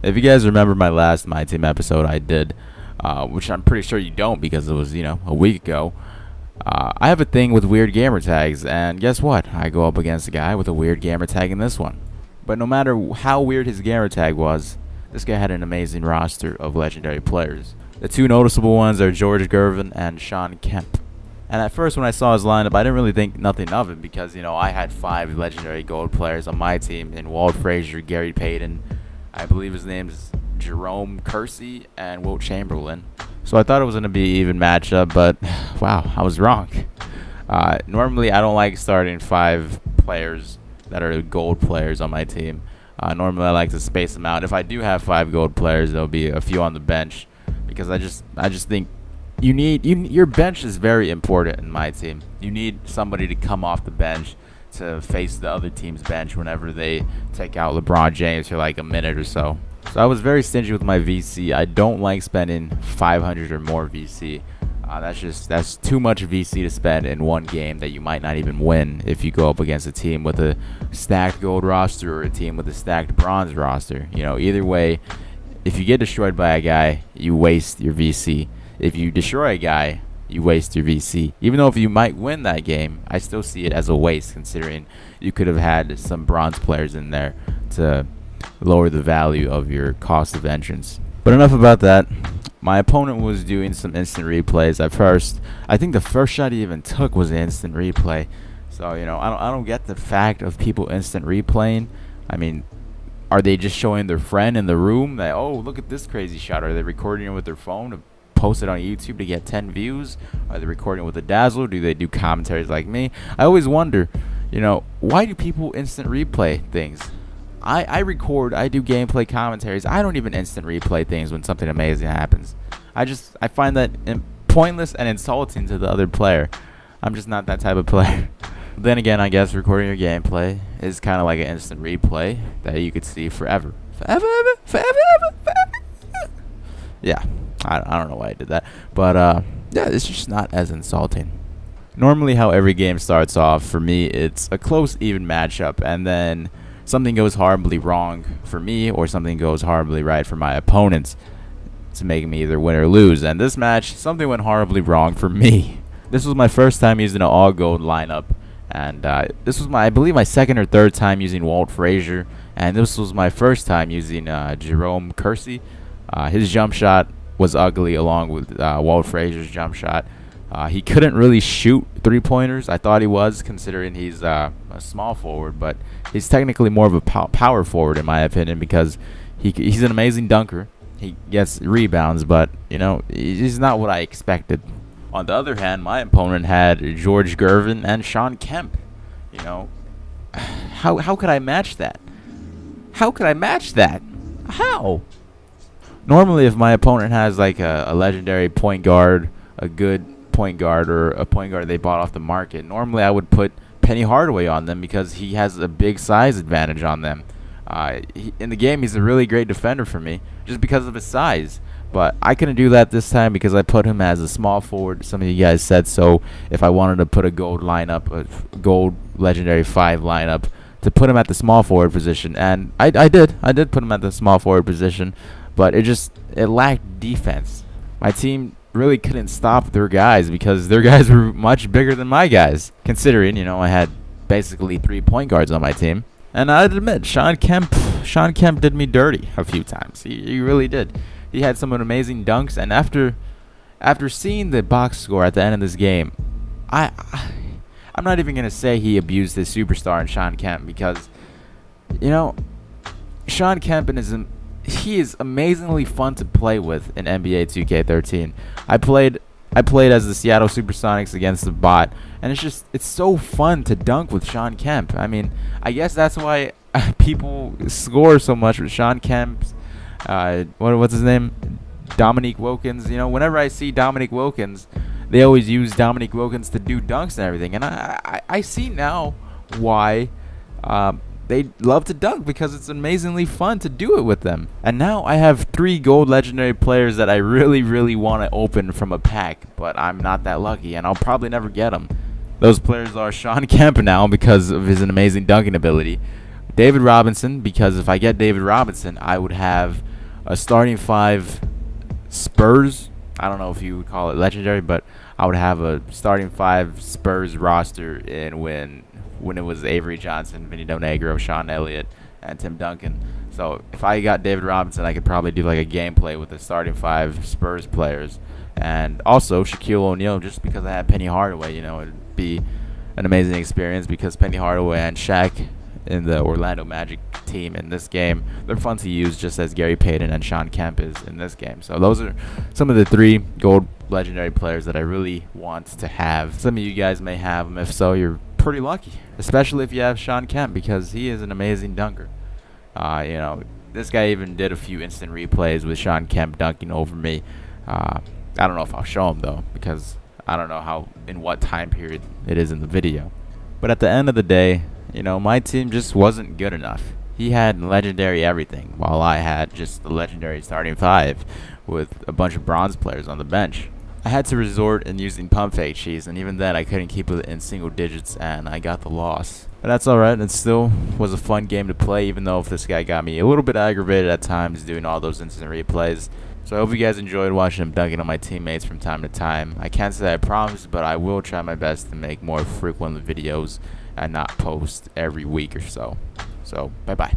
If you guys remember my last MyTeam episode I did, which I'm pretty sure you don't because it was, a week ago, I have a thing with weird gamer tags, and guess what? I go up against a guy with a weird gamer tag in this one. But no matter how weird his gamer tag was, this guy had an amazing roster of legendary players. The two noticeable ones are George Gervin and Sean Kemp. And at first when I saw his lineup, I didn't really think nothing of it because, I had 5 legendary gold players on my team in Walt Frazier, Gary Payton, I believe his name is Jerome Kersey, and Wilt Chamberlain. So I thought it was going to be an even matchup, but wow, I was wrong. Normally, I don't like starting 5 players that are gold players on my team. Normally, I like to space them out. If I do have 5 gold players, there'll be a few on the bench because I just think your bench is very important in my team. You need somebody to come off the bench to face the other team's bench whenever they take out LeBron James for like a minute or so. So I was very stingy with my VC. I don't like spending 500 or more VC. That's too much VC to spend in one game that you might not even win if you go up against a team with a stacked gold roster or a team with a stacked bronze roster. Either way, if you get destroyed by a guy, you waste your VC. If you destroy a guy, you waste your VC. Even though if you might win that game, I still see it as a waste considering you could have had some bronze players in there to lower the value of your cost of entrance. But enough about that. My opponent was doing some instant replays at first. I think the first shot he even took was an instant replay. So, I don't get the fact of people instant replaying. I mean, are they just showing their friend in the room that, oh, look at this crazy shot? Are they recording it with their phone to post it on YouTube to get 10 views? Are they recording with a dazzler? Do they do commentaries like me? I always wonder, why do people instant replay things? I do gameplay commentaries. I don't even instant replay things when something amazing happens. I find that pointless and insulting to the other player. I'm just not that type of player. Then again, I guess recording your gameplay is kind of like an instant replay that you could see forever. Forever. Yeah, I don't know why I did that. But, yeah, it's just not as insulting. Normally how every game starts off, for me, it's a close, even matchup. And then something goes horribly wrong for me or something goes horribly right for my opponents to make me either win or lose. And this match, something went horribly wrong for me. This was my first time using an all-gold lineup. And this was, I believe, my second or third time using Walt Frazier. And this was my first time using Jerome Kersey. His jump shot was ugly along with Walt Frazier's jump shot. He couldn't really shoot 3-pointers. I thought he was, considering he's a small forward, but he's technically more of a power forward in my opinion because he's an amazing dunker. He gets rebounds, but he's not what I expected. On the other hand, my opponent had George Gervin and Sean Kemp. How could I match that? How could I match that? How? Normally, if my opponent has like a legendary point guard, a good point guard, or a point guard they bought off the market, normally I would put Penny Hardaway on them because he has a big size advantage on them. In the game, he's a really great defender for me just because of his size. But I couldn't do that this time because I put him as a small forward. Some of you guys said so. If I wanted to put a gold lineup, a gold legendary 5 lineup, to put him at the small forward position, and I did put him at the small forward position, but it lacked defense. My team really couldn't stop their guys because their guys were much bigger than my guys, considering I had basically 3 point guards on my team. And I'd admit, Sean Kemp did me dirty a few times. He really did. He had some amazing dunks, and after seeing the box score at the end of this game, I'm not even gonna say he abused his superstar in Sean Kemp because Sean Kemp he is amazingly fun to play with in NBA 2K13. I played as the Seattle Supersonics against the bot, and it's so fun to dunk with Sean Kemp. I mean, I guess that's why people score so much with Sean Kemp's what's his name? Dominique Wilkins. Whenever I see Dominique Wilkins, they always use Dominique Wilkins to do dunks and everything. And I see now why they love to dunk, because it's amazingly fun to do it with them. And now I have 3 gold legendary players that I really, really want to open from a pack, but I'm not that lucky, and I'll probably never get them. Those players are Sean Kemp now because of his amazing dunking ability. David Robinson, because if I get David Robinson, I would have a starting 5 Spurs. I don't know if you would call it legendary, but I would have a starting 5 Spurs roster in when it was Avery Johnson, Vinny Donegro, Sean Elliott, and Tim Duncan. So if I got David Robinson, I could probably do like a gameplay with the starting 5 Spurs players, and also Shaquille O'Neal, just because I had Penny Hardaway. It'd be an amazing experience because Penny Hardaway and Shaq in the Orlando Magic team in this game, they're fun to use just as Gary Payton and Sean Kemp is in this game. So those are some of the 3 gold legendary players that I really want to have. Some of you guys may have them. If so, you're pretty lucky, especially if you have Sean Kemp, because he is an amazing dunker. This guy even did a few instant replays with Sean Kemp dunking over me. I don't know if I'll show him though, because I don't know in what time period it is in the video. But at the end of the day, my team just wasn't good enough. He had legendary everything, while I had just the legendary starting 5 with a bunch of bronze players on the bench. I had to resort in using pump fake cheese, and even then I couldn't keep it in single digits, and I got the loss. But that's alright. It still was a fun game to play, even though if this guy got me a little bit aggravated at times doing all those instant replays. So I hope you guys enjoyed watching him dunking on my teammates from time to time. I can't say I promise, but I will try my best to make more frequent videos and not post every week or so. So, bye-bye.